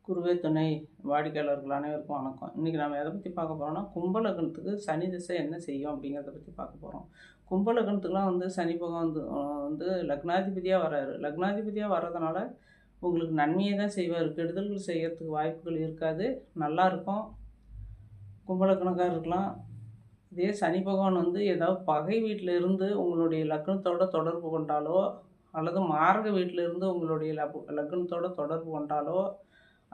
குருவே துணை. வாடிக்கையாளர்கள் அனைவருக்கும் வணக்கம். இன்றைக்கி நம்ம எதை பற்றி பார்க்க போகிறோம்னா, கும்ப லக்னத்துக்கு சனி திசை என்ன செய்யும் அப்படிங்கிறத பற்றி பார்க்க போகிறோம். கும்ப லக்னத்துக்குலாம் வந்து சனி பகவான் வந்து லக்னாதிபதியாக வராரு. லக்னாதிபதியாக வர்றதுனால உங்களுக்கு நன்மையை தான் செய்வார். கெடுதல்கள் செய்யறதுக்கு வாய்ப்புகள் இருக்காது. நல்லாயிருக்கும். கும்ப லக்னக்காரருக்கெலாம் இதே சனி பகவான் வந்து ஏதாவது பகை வீட்டில் இருந்து உங்களுடைய லக்னத்தோட தொடர்பு கொண்டாலோ, அல்லது மாரக வீட்டில் இருந்து உங்களுடைய லக்னத்தோட தொடர்பு கொண்டாலோ,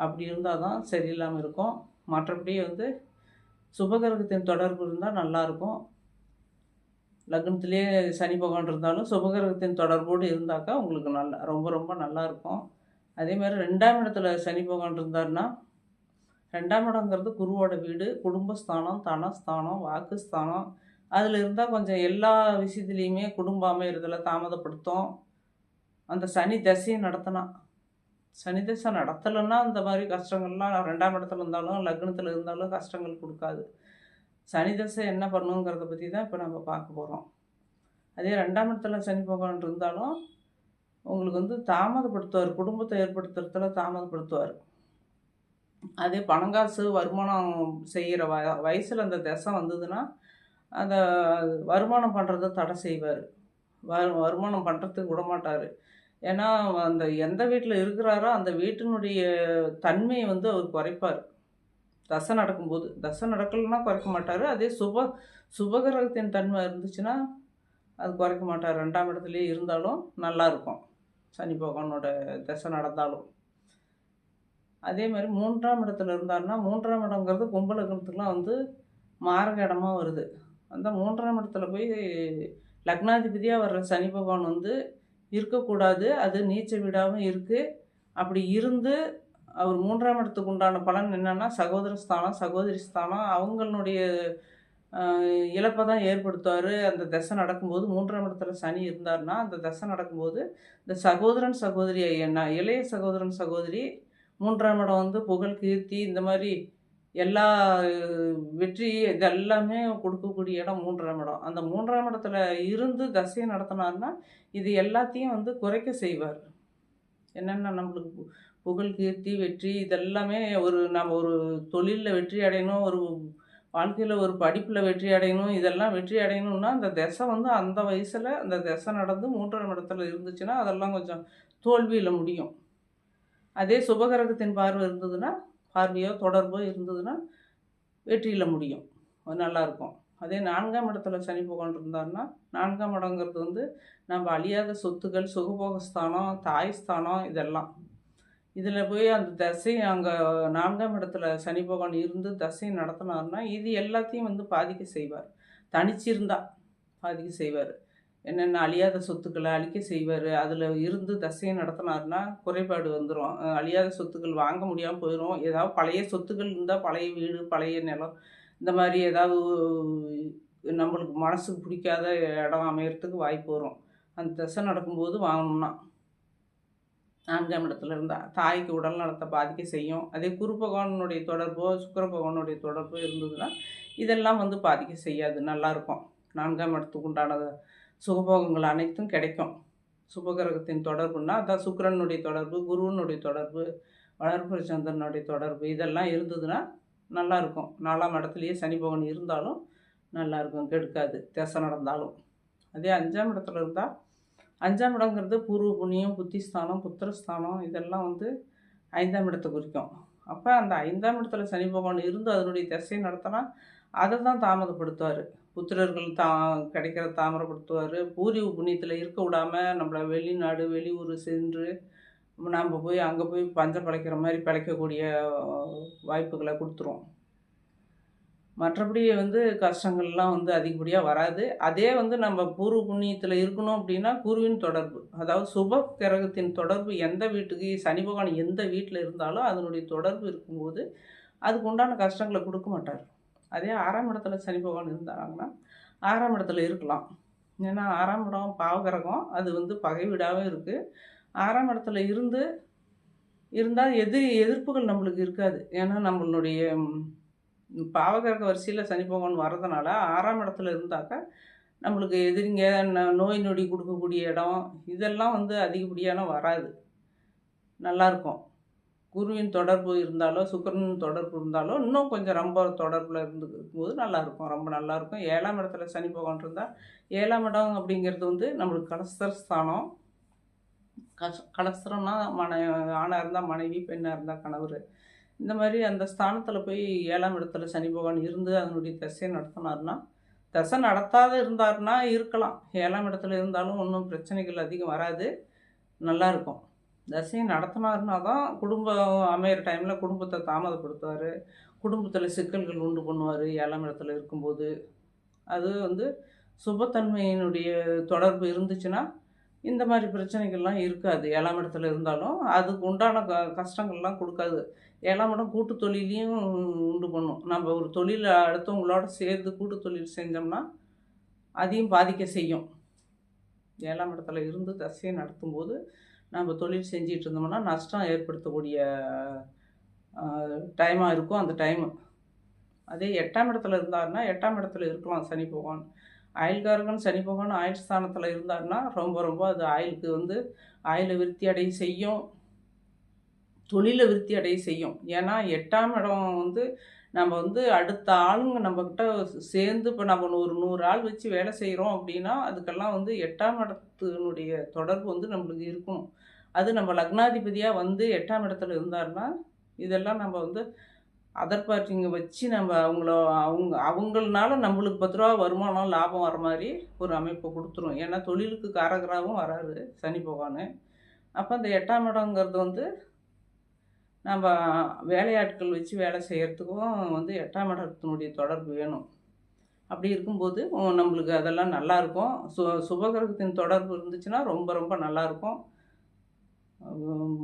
அப்படி இருந்தால் தான் சரியில்லாமல் இருக்கும். மற்றபடி வந்து சுபகிரகத்தின் தொடர்பு இருந்தால் நல்லாயிருக்கும். லக்னத்திலே சனி பகவான் இருந்தாலும் சுபகிரகத்தின் தொடர்போடு இருந்தாக்கா உங்களுக்கு ரொம்ப ரொம்ப நல்லாயிருக்கும். அதேமாதிரி 2ஆம் இடத்துல சனி பகவான் இருந்தார்னா, 2ஆம் இடங்கிறது குருவோட வீடு, குடும்பஸ்தானம், தனஸ்தானம், வாக்குஸ்தானம். அதில் இருந்தால் கொஞ்சம் எல்லா விஷயத்துலேயுமே குடும்பம் அமைகிறதுல தாமதப்படுத்தும். அந்த சனி தசையை நடத்தினா, சனி தசை நடத்தலைன்னா இந்த மாதிரி கஷ்டங்கள்லாம் 2ஆம் இடத்துல இருந்தாலும் லக்னத்தில் இருந்தாலும் கஷ்டங்கள் கொடுக்காது. சனி தசை என்ன பண்ணுங்கிறத பற்றி தான் இப்போ நம்ம பார்க்க போகிறோம். அதே 2ஆம் இடத்துல சனி பகவான் இருந்தாலும் உங்களுக்கு வந்து தாமதப்படுத்துவார், குடும்பத்தை ஏற்படுத்துறதுல தாமதப்படுத்துவார். அதே பணங்காசு வருமானம் செய்கிற வயசில் அந்த தசை வந்ததுன்னா அந்த வருமானம் பண்ணுறதை தடை செய்வார். வருமானம் பண்ணுறதுக்கு விட மாட்டார். ஏன்னா அந்த எந்த வீட்டில் இருக்கிறாரோ அந்த வீட்டினுடைய தன்மையை வந்து அவர் குறைப்பார். தசை நடக்கும்போது, தசை நடக்கலைன்னா குறைக்க மாட்டார். அதே சுபகிரகத்தின் தன்மை இருந்துச்சுன்னா அது குறைக்க மாட்டார். 2ஆம் இடத்துலேயே இருந்தாலும் நல்லாயிருக்கும், சனி பகவானோட தசை நடந்தாலும். அதே மாதிரி 3ஆம் இடத்துல இருந்தாருன்னா, 3ஆம் இடங்கிறது கும்ப லக்னத்துக்குலாம் வந்து மாரக இடமா வருது. அந்த 3ஆம் இடத்துல போய் லக்னாதிபதியாக வர்ற சனி பகவான் வந்து இருக்கக்கூடாது. அது நீச்ச வீடாகவும் இருக்குது. அப்படி இருந்து அவர் 3ஆம் இடத்துக்கு உண்டான பலன் என்னென்னா, சகோதர ஸ்தானம், சகோதரி ஸ்தானம் அவங்களுடைய இழப்பை தான் ஏற்படுத்துவார். அந்த தசை நடக்கும்போது 3ஆம் இடத்துல சனி இருந்தார்னா, அந்த தசை நடக்கும்போது இந்த சகோதரன் சகோதரி இளைய சகோதரன் சகோதரி 3ஆம் இடம் வந்து புகழ், கீர்த்தி இந்த மாதிரி எல்லா வெற்றி இதெல்லாமே கொடுக்கக்கூடிய இடம் 3ஆம் இடம். அந்த 3ஆம் இடத்துல இருந்து தசையை நடத்தினார்னா இது எல்லாத்தையும் வந்து குறைக்க செய்வார். என்னென்னா நம்மளுக்கு புகழ், கீர்த்தி, வெற்றி இதெல்லாமே நம்ம ஒரு தொழிலில் வெற்றி அடையணும், ஒரு வாழ்க்கையில் ஒரு படிப்பில் வெற்றி அடையணும், இதெல்லாம் வெற்றி அடையணும்னா அந்த தசை வந்து அந்த வயசில் அந்த தசை நடந்து 3ஆம் இடத்துல இருந்துச்சுன்னா அதெல்லாம் கொஞ்சம் தோல்வியில் முடியும். அதே சுபகிரகத்தின் பார்வை இருந்ததுன்னா, பார்வையோ தொடர்போ இருந்ததுன்னா வெற்றியில் முடியும். அது நல்லாயிருக்கும். அதே 4ஆம் இடத்துல சனி பகவான் இருந்தார்னா, 4ஆம் இடங்கிறது வந்து நம்ம அழியாத சொத்துக்கள், சுகபோகஸ்தானம், தாய்ஸ்தானம் இதெல்லாம். இதில் போய் அந்த தசை அங்கே 4ஆம் இடத்துல சனி பகவான் இருந்து தசையை நடத்தினார்னா இது எல்லாத்தையும் வந்து பாதிக்க செய்வார். தனிச்சிருந்தா பாதிக்க செய்வார். என்னென்ன அழியாத சொத்துக்களை அழிக்க செய்வார். அதில் இருந்து தசையை நடத்தினார்னா குறைபாடு வந்துடும். அழியாத சொத்துக்கள் வாங்க முடியாமல் போயிடும். ஏதாவது பழைய சொத்துக்கள் இருந்தால், பழைய வீடு, பழைய நிலம் இந்த மாதிரி ஏதாவது நம்மளுக்கு மனசுக்கு பிடிக்காத இடம் அமையறதுக்கு வாய்ப்பு வரும். அந்த தசை நடக்கும்போது வாங்கணும்னா 4ஆம் இடத்துல இருந்தால் தாய்க்கு உடல் நலத்தை பாதிக்க செய்யும். அதே குரு பகவானுடைய தொடர்போ சுக்கிர பகவானுடைய தொடர்போ இருந்ததுன்னா இதெல்லாம் வந்து பாதிக்க செய்யாது. நல்லாயிருக்கும். 4ஆம் இடத்துக்கு உண்டான சுகபோகங்கள் அனைத்தும் கிடைக்கும். சுபகிரகத்தின் தொடர்புன்னா அதான் சுக்கிரனுடைய தொடர்பு, குருவனுடைய தொடர்பு, வளர்ப்புற சந்திரனுடைய தொடர்பு இதெல்லாம் இருந்ததுன்னா நல்லாயிருக்கும். 4ஆம் இடத்துலையே சனி பகவான் இருந்தாலும் நல்லாயிருக்கும், கெடுக்காது தசை நடந்தாலும். அதே 5ஆம் இடத்துல இருந்தால், 5ஆம் இடங்கிறது பூர்வ புண்ணியம், புத்திஸ்தானம், புத்திரஸ்தானம் இதெல்லாம் வந்து 5ஆம் இடத்தை குறிக்கும். அப்போ அந்த 5ஆம் இடத்துல சனி பகவான் இருந்து அதனுடைய தசையை நடத்தினா அதை தான் தாமதப்படுத்துவார். புத்திரர்கள் கிடைக்கிற தாமதப்படுத்துவார். பூர்வீக புண்ணியத்தில் இருக்க விடாமல் நம்மளை வெளிநாடு வெளியூர் சென்று நம்ம போய் அங்கே போய் பஞ்சம் பிழைக்கிற மாதிரி பிழைக்கக்கூடிய வாய்ப்புகளை கொடுத்துரும். மற்றபடி வந்து கஷ்டங்கள்லாம் வந்து அதிகப்படியாக வராது. அதே வந்து நம்ம பூர்வ புண்ணியத்தில் இருக்கணும் அப்படின்னா குருவின் தொடர்பு, அதாவது சுப கிரகத்தின் தொடர்பு எந்த வீட்டுக்கு சனி பகவான் எந்த வீட்டில் இருந்தாலும் அதனுடைய தொடர்பு இருக்கும்போது அதுக்கு உண்டான கஷ்டங்களை கொடுக்க மாட்டார். அதே 6ஆம் இடத்துல சனி பகவான் இருந்தாங்கன்னா 6ஆம் இடத்துல இருக்கலாம். ஏன்னா 6ஆம் இடம் பாவகிரகம், அது வந்து பகை வீடாகவும் இருக்குது. 6ஆம் இடத்துல இருந்தால் எதிர்ப்புகள் நம்மளுக்கு இருக்காது. ஏன்னா நம்மளுடைய பாவகிரக வரிசையில் சனி பகவான் வர்றதுனால 6ஆம் இடத்துல இருந்தாக்கா நம்மளுக்கு எதிரிங்க நோய் நொடி கொடுக்கக்கூடிய இடம் இதெல்லாம் வந்து அதிகப்படியான வராது. நல்லாயிருக்கும். குருவின் தொடர்பு இருந்தாலோ, சுக்கிரனின் தொடர்பு இருந்தாலோ, இன்னும் கொஞ்சம் ரொம்ப தொடர்பில் இருந்துக்கும்போது நல்லாயிருக்கும். ரொம்ப நல்லாயிருக்கும். 7ஆம் இடத்துல சனி பகவான் இருந்தால் 7ஆம் இடம் அப்படிங்கிறது வந்து நம்மளுக்கு கலஸ்திர ஸ்தானம். கலஸ்திரம்னா ஆணாக இருந்தால் மனைவி, பெண்ணாக இருந்தால் கணவர். இந்த மாதிரி அந்த ஸ்தானத்தில் போய் 7ஆம் இடத்துல சனி பகவான் இருந்து அதனுடைய திசையை நடத்தினார்னா, திசை நடத்தாத இருந்தார்னா இருக்கலாம். 7ஆம் இடத்துல இருந்தாலும் ஒன்றும் பிரச்சனைகள் அதிகம் வராது. நல்லாயிருக்கும். தசையை நடத்தினாருன்னா தான் குடும்பம் அமையிற டைமில் குடும்பத்தை தாமதப்படுத்துவார். குடும்பத்தில் சிக்கல்கள் உண்டு பண்ணுவார் 7ஆம் இடத்துல இருக்கும்போது. அது வந்து சுபத்தன்மையினுடைய தொடர்பு இருந்துச்சுன்னா இந்த மாதிரி பிரச்சனைகள்லாம் இருக்காது. 7ஆம் இடத்துல இருந்தாலும் அதுக்கு உண்டான கஷ்டங்கள்லாம் கொடுக்காது. 7ஆம் இடம் கூட்டு தொழிலையும் உண்டு பண்ணும். நம்ம ஒரு தொழில் அடுத்தவங்களோட சேர்ந்து கூட்டு தொழில் செஞ்சோம்னா அதையும் பாதிக்க செய்யும். 7ஆம் இடத்துல இருந்து தசையை நடத்தும்போது நம்ம தொழில் செஞ்சிட்டு இருந்தோம்னா நஷ்டம் ஏற்படுத்தக்கூடிய டைமாக இருக்கும் அந்த டைமு. அதே 8ஆம் இடத்துல இருந்தாருன்னா 8ஆம் இடத்துல இருக்கலாம் சனி பகவான். ஆயுள்காரகன் சனி பகவான் ஆயுள் ஸ்தானத்தில் இருந்தாருன்னா ரொம்ப அது ஆயுளுக்கு வந்து ஆயுளை விருத்தி அடைய செய்யும், தொழிலை விருத்தி அடைய செய்யும். ஏன்னா 8ஆம் இடம் வந்து நம்ம வந்து அடுத்த ஆளுங்க நம்மக்கிட்ட சேர்ந்து இப்போ நம்ம ஒரு 100 ஆள் வச்சு வேலை செய்கிறோம் அப்படின்னா அதுக்கெல்லாம் வந்து 8ஆம் இடத்தினுடைய தொடர்பு வந்து நம்மளுக்கு இருக்கணும். அது நம்ம லக்னாதிபதியாக வந்து 8ஆம் இடத்துல இருந்தாருன்னா இதெல்லாம் நம்ம வந்து அதர் பார்ட்டிங்க வச்சு நம்ம அவங்களால நம்மளுக்கு 10 ரூபா வருமானம் லாபம் வர மாதிரி ஒரு அமைப்பை கொடுத்துரும். ஏன்னா தொழிலுக்கு காரகராகவும் வராது சனி பகவான். அப்போ அந்த 8ஆம் இடங்கிறது வந்து நம்ம வேலையாட்கள் வச்சு வேலை செய்கிறதுக்கும் வந்து 8ஆம் இடத்தினுடைய தொடர்பு வேணும். அப்படி இருக்கும்போது நம்மளுக்கு அதெல்லாம் நல்லாயிருக்கும். சுபகிரகத்தின் தொடர்பு இருந்துச்சுன்னா ரொம்ப நல்லாயிருக்கும்.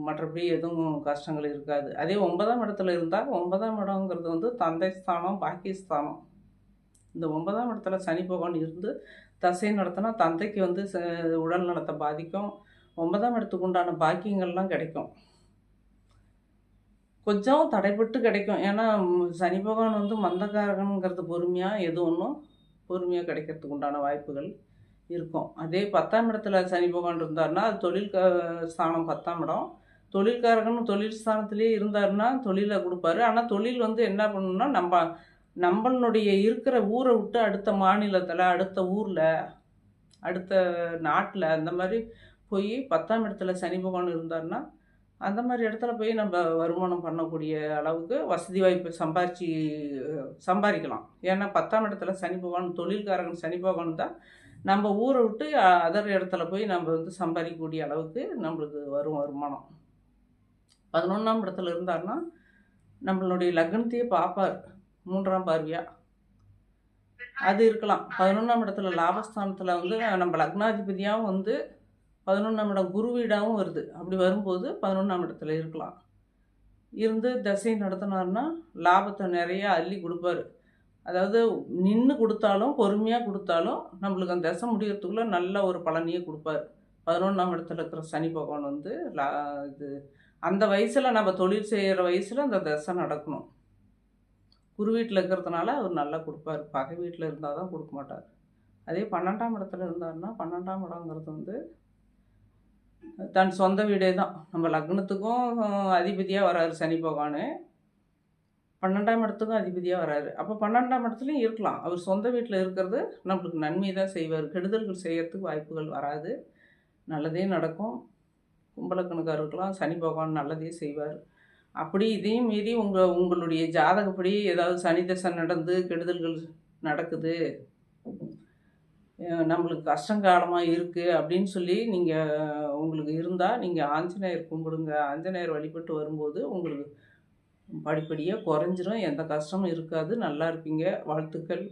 மற்றபடி எதுவும் கஷ்டங்கள் இருக்காது. அதே 9ஆம் இடத்துல இருந்தால் 9ஆம் இடங்கிறது வந்து தந்தை ஸ்தானம், பாக்கியஸ்தானம். இந்த 9ஆம் இடத்துல சனி பகவான் இருந்து தசை நடத்தினா தந்தைக்கு வந்து உடல் நலத்தை பாதிக்கும். 9ஆம் இடத்துக்கு உண்டான பாக்கியங்கள்லாம் கிடைக்கும். கொஞ்சம் தடைப்பட்டு கிடைக்கும். ஏன்னா சனி பகவான் வந்து மந்தகாரகனுங்கிறது பொறுமையாக எது ஒன்றும் பொறுமையாக கிடைக்கிறதுக்கு உண்டான வாய்ப்புகள் இருக்கும். அதே 10ஆம் இடத்துல சனி பகவான் இருந்தார்னா அது தொழில் ஸ்தானம் 10ஆம் இடம். தொழில்காரகன் தொழில் ஸ்தானத்திலே இருந்தாருன்னா தொழிலை கொடுப்பாரு. ஆனால் தொழில் வந்து என்ன பண்ணணும்னா நம்மளுடைய இருக்கிற ஊரை விட்டு அடுத்த மாநிலத்தில், அடுத்த ஊரில், அடுத்த நாட்டில் அந்த மாதிரி போய் 10ஆம் இடத்துல சனி பகவான் இருந்தாருன்னா அந்த மாதிரி இடத்துல போய் நம்ம வருமானம் பண்ணக்கூடிய அளவுக்கு வசதி வாய்ப்பு சம்பாதிக்கலாம். ஏன்னா 10ஆம் இடத்துல சனி பகவான் தொழில்காரகன் சனி பகவான் தான் நம்ம ஊரை விட்டு அதர் இடத்துல போய் நம்ம வந்து சம்பாதிக்கக்கூடிய அளவுக்கு நம்மளுக்கு வரும் வருமானம். 11ஆம் இடத்துல இருந்தாருன்னா நம்மளுடைய லக்னத்தையே பார்ப்பார் 3ஆம் பார்வையாக. அது இருக்கலாம். 11ஆம் இடத்துல லாபஸ்தானத்தில் வந்து நம்ம லக்னாதிபதியாகவும் வந்து 11ஆம் இடம் குரு வீடாகவும் வருது. அப்படி வரும்போது 11ஆம் இடத்துல இருக்கலாம். இருந்து தசை நடத்தினார்னா லாபத்தை நிறைய அள்ளி கொடுப்பாரு. அதாவது நின்று கொடுத்தாலும் பொறுமையாக கொடுத்தாலும் நம்மளுக்கு அந்த தசை முடிகிறதுக்குள்ளே நல்ல ஒரு பலனையே கொடுப்பார். 11ஆம் இடத்துல இருக்கிற சனி பகவான் வந்து இது அந்த வயசில் நம்ம தொழில் செய்கிற வயசில் அந்த தசை நடக்கணும். குரு வீட்டில் இருக்கிறதுனால அவர் நல்லா கொடுப்பார். பகை வீட்டில் இருந்தால் தான் கொடுக்க மாட்டார். அதே 12ஆம் இடத்துல இருந்தாருன்னா 12ஆம் இடங்கிறது வந்து தன் சொந்த வீடே தான். நம்ம லக்னத்துக்கும் அதிபதியாக வராரு சனி பகவான், 12ஆம் இடத்துக்கும் அதிபதியாக வராரு. அப்போ 12ஆம் இடத்துலையும் இருக்கலாம். அவர் சொந்த வீட்டில் இருக்கிறது நம்மளுக்கு நன்மை தான் செய்வார். கெடுதல்கள் செய்கிறதுக்கு வாய்ப்புகள் வராது. நல்லதே நடக்கும். கும்பலக்கணக்காரருக்கெல்லாம் சனி பகவான் நல்லதே செய்வார். அப்படி இதையும் மீறி உங்களுடைய ஜாதகப்படி ஏதாவது சனி தசை நடந்து கெடுதல்கள் நடக்குது, நம்மளுக்கு கஷ்டங்காலமாக இருக்குது அப்படின்னு சொல்லி உங்களுக்கு இருந்தால் நீங்கள் ஆஞ்சநேயர் கும்பிடுங்க. ஆஞ்சநேயர் வழிபட்டு வரும்போது உங்களுக்கு படிப்படியாக குறைஞ்சிரும். எந்த கஷ்டமும் இருக்காது. நல்லா இருப்பீங்க. வாழ்த்துக்கள்.